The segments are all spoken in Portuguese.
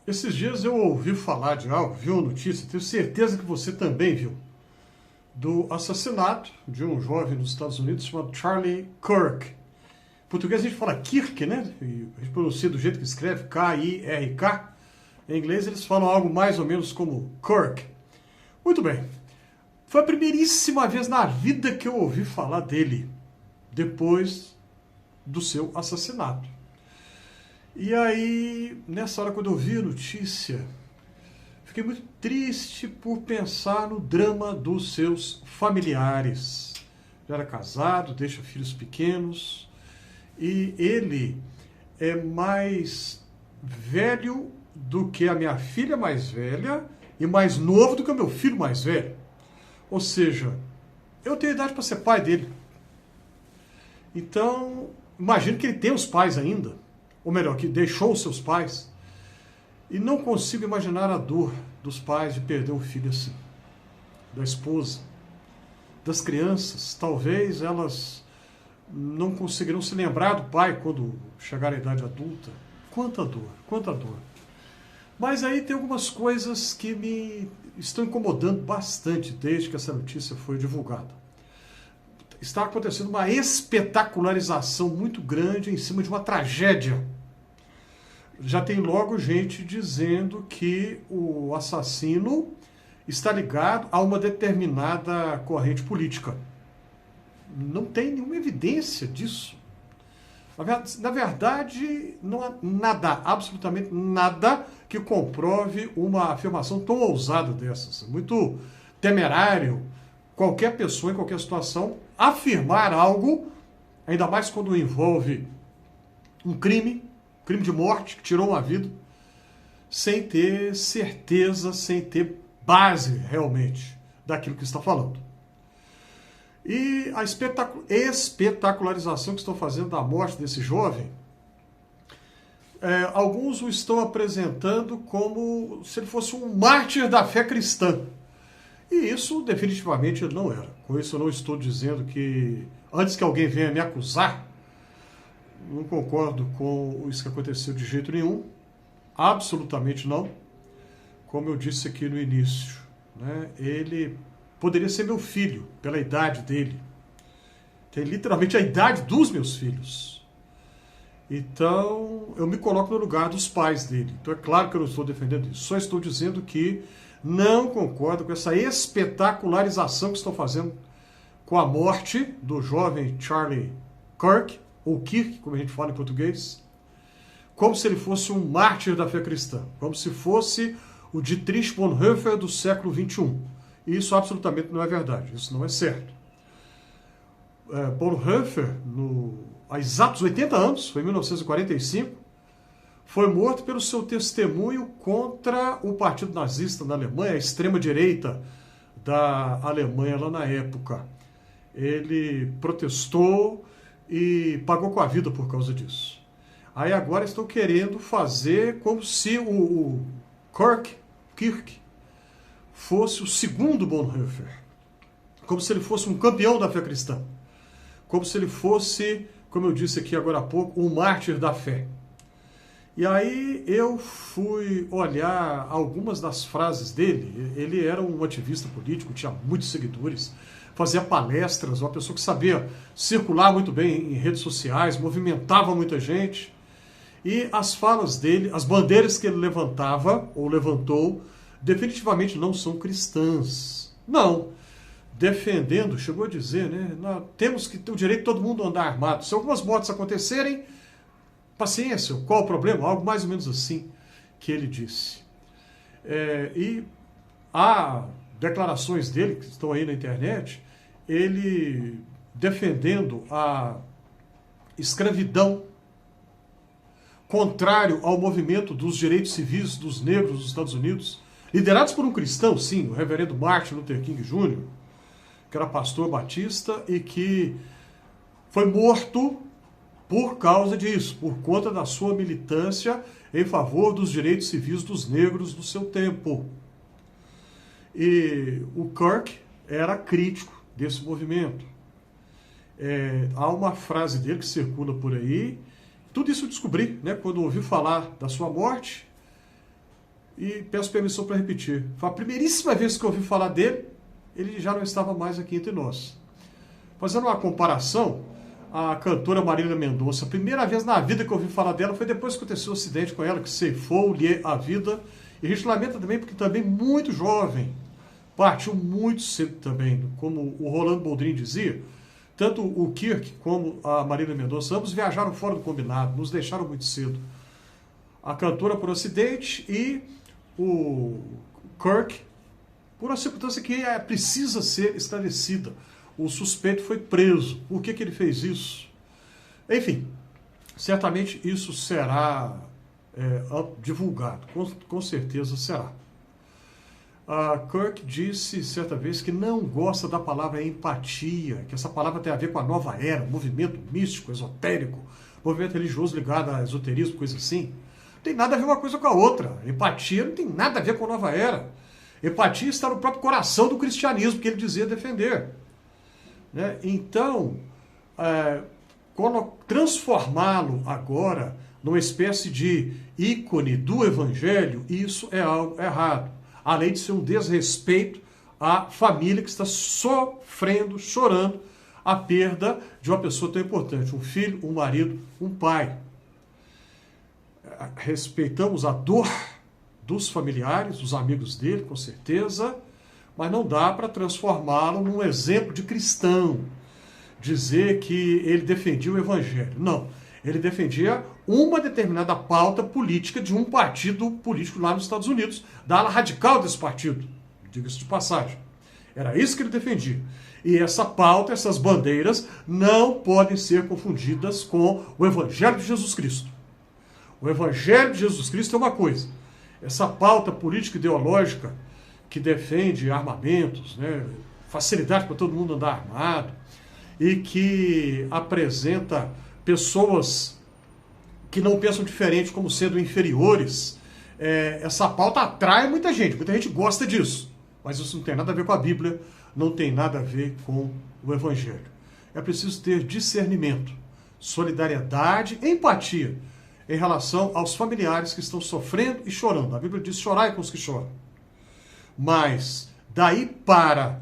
Esses dias eu ouvi falar de algo, viu a notícia, tenho certeza que você também viu, do assassinato de um jovem nos Estados Unidos chamado Charlie Kirk. Em português a gente fala Kirk, né? E a gente pronuncia do jeito que escreve, K-I-R-K. Em inglês eles falam algo mais ou menos como Kirk. Muito bem. Foi a primeiríssima vez na vida que eu ouvi falar dele, depois do seu assassinato. E aí, nessa hora, quando eu vi a notícia, fiquei muito triste por pensar no drama dos seus familiares. Já era casado, deixa filhos pequenos, e ele é mais velho do que a minha filha mais velha e mais novo do que o meu filho mais velho. Ou seja, eu tenho idade para ser pai dele. Então, imagino que ele tem os pais ainda, ou melhor, que deixou os seus pais, e não consigo imaginar a dor dos pais de perder um filho assim, da esposa, das crianças. Talvez elas não conseguirão se lembrar do pai quando chegar à idade adulta. Quanta dor, quanta dor. Mas aí tem algumas coisas que me estão incomodando bastante desde que essa notícia foi divulgada. Está acontecendo uma espetacularização muito grande em cima de uma tragédia. Já tem logo gente dizendo que o assassino está ligado a uma determinada corrente política. Não tem nenhuma evidência disso. Na verdade, não há nada, absolutamente nada, que comprove uma afirmação tão ousada dessas. É muito temerário qualquer pessoa, em qualquer situação, afirmar algo, ainda mais quando envolve um crime de morte, que tirou uma vida, sem ter certeza, sem ter base realmente daquilo que está falando. E a espetacularização que estão fazendo da morte desse jovem, alguns o estão apresentando como se ele fosse um mártir da fé cristã. E isso definitivamente ele não era. Com isso eu não estou dizendo que, antes que alguém venha me acusar, não concordo com isso que aconteceu de jeito nenhum, absolutamente não. Como eu disse aqui no início, né, ele poderia ser meu filho, pela idade dele. Tem literalmente a idade dos meus filhos. Então, eu me coloco no lugar dos pais dele. Então, é claro que eu não estou defendendo isso. Só estou dizendo que não concordo com essa espetacularização que estão fazendo com a morte do jovem Charlie Kirk, ou Kirk, como a gente fala em português, como se ele fosse um mártir da fé cristã, como se fosse o Dietrich Bonhoeffer do século XXI. E isso absolutamente não é verdade, isso não é certo. Bonhoeffer, há exatos 80 anos, foi em 1945, foi morto pelo seu testemunho contra o partido nazista na Alemanha, a extrema-direita da Alemanha lá na época. Ele protestou e pagou com a vida por causa disso. Aí agora estão querendo fazer como se o Kirk fosse o segundo Bonhoeffer, como se ele fosse um campeão da fé cristã, como se ele fosse, como eu disse aqui agora há pouco, um mártir da fé. E aí eu fui olhar algumas das frases dele. Ele era um ativista político, tinha muitos seguidores, fazia palestras, uma pessoa que sabia circular muito bem em redes sociais, movimentava muita gente. E as falas dele, as bandeiras que ele levantava, ou levantou, definitivamente não são cristãs. Não. Defendendo, chegou a dizer, né? Temos que ter o direito de todo mundo andar armado. Se algumas mortes acontecerem, paciência, qual o problema? Algo mais ou menos assim que ele disse. E há declarações dele, que estão aí na internet, ele defendendo a escravidão, contrário ao movimento dos direitos civis dos negros dos Estados Unidos, liderados por um cristão, sim, o reverendo Martin Luther King Jr., que era pastor batista e que foi morto por causa disso, por conta da sua militância em favor dos direitos civis dos negros do seu tempo. E o Kirk era crítico desse movimento. Há uma frase dele que circula por aí. Tudo isso eu descobri, né, quando ouvi falar da sua morte. e peço permissão para repetir. Foi a primeiríssima vez que eu ouvi falar dele, ele já não estava mais aqui entre nós. Fazendo uma comparação, a cantora Marília Mendonça, a primeira vez na vida que eu ouvi falar dela foi depois que aconteceu o acidente com ela, que ceifou-lhe a vida. E a gente lamenta também porque também muito jovem, partiu muito cedo também, como o Rolando Boldrin dizia. Tanto o Kirk como a Marília Mendonça, ambos viajaram fora do combinado, nos deixaram muito cedo. A cantora por acidente e o Kirk por uma circunstância que precisa ser esclarecida. O suspeito foi preso. Por que ele fez isso? Enfim, certamente isso será divulgado, com certeza será. A Kirk disse certa vez que não gosta da palavra empatia, que essa palavra tem a ver com a nova era, movimento místico, esotérico, movimento religioso ligado a esoterismo, coisa assim. Não tem nada a ver uma coisa com a outra. Empatia não tem nada a ver com a nova era. Empatia está no próprio coração do cristianismo que ele dizia defender. Né? Então, transformá-lo agora numa espécie de ícone do evangelho, isso é algo errado. Além de ser um desrespeito à família que está sofrendo, chorando a perda de uma pessoa tão importante, um filho, um marido, um pai. Respeitamos a dor dos familiares, dos amigos dele, com certeza, mas não dá para transformá-lo num exemplo de cristão, dizer que ele defendia o evangelho. Não, ele defendia uma determinada pauta política de um partido político lá nos Estados Unidos, da ala radical desse partido, diga-se de passagem. Era isso que ele defendia. E essa pauta, essas bandeiras, não podem ser confundidas com o Evangelho de Jesus Cristo. O Evangelho de Jesus Cristo é uma coisa. Essa pauta política ideológica que defende armamentos, né, facilidade para todo mundo andar armado, e que apresenta pessoas que não pensam diferente como sendo inferiores, essa pauta atrai muita gente gosta disso, mas isso não tem nada a ver com a Bíblia, não tem nada a ver com o Evangelho. É preciso ter discernimento, solidariedade, empatia em relação aos familiares que estão sofrendo e chorando. A Bíblia diz: chorai com os que choram. Mas daí para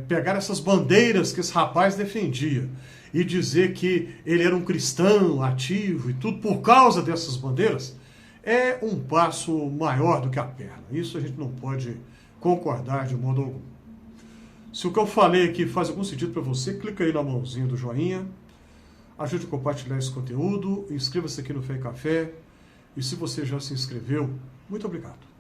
pegar essas bandeiras que esse rapaz defendia e dizer que ele era um cristão ativo e tudo por causa dessas bandeiras, é um passo maior do que a perna. Isso a gente não pode concordar de modo algum. Se o que eu falei aqui faz algum sentido para você, clica aí na mãozinha do joinha, ajude a compartilhar esse conteúdo, inscreva-se aqui no Fé e Café, e se você já se inscreveu, muito obrigado.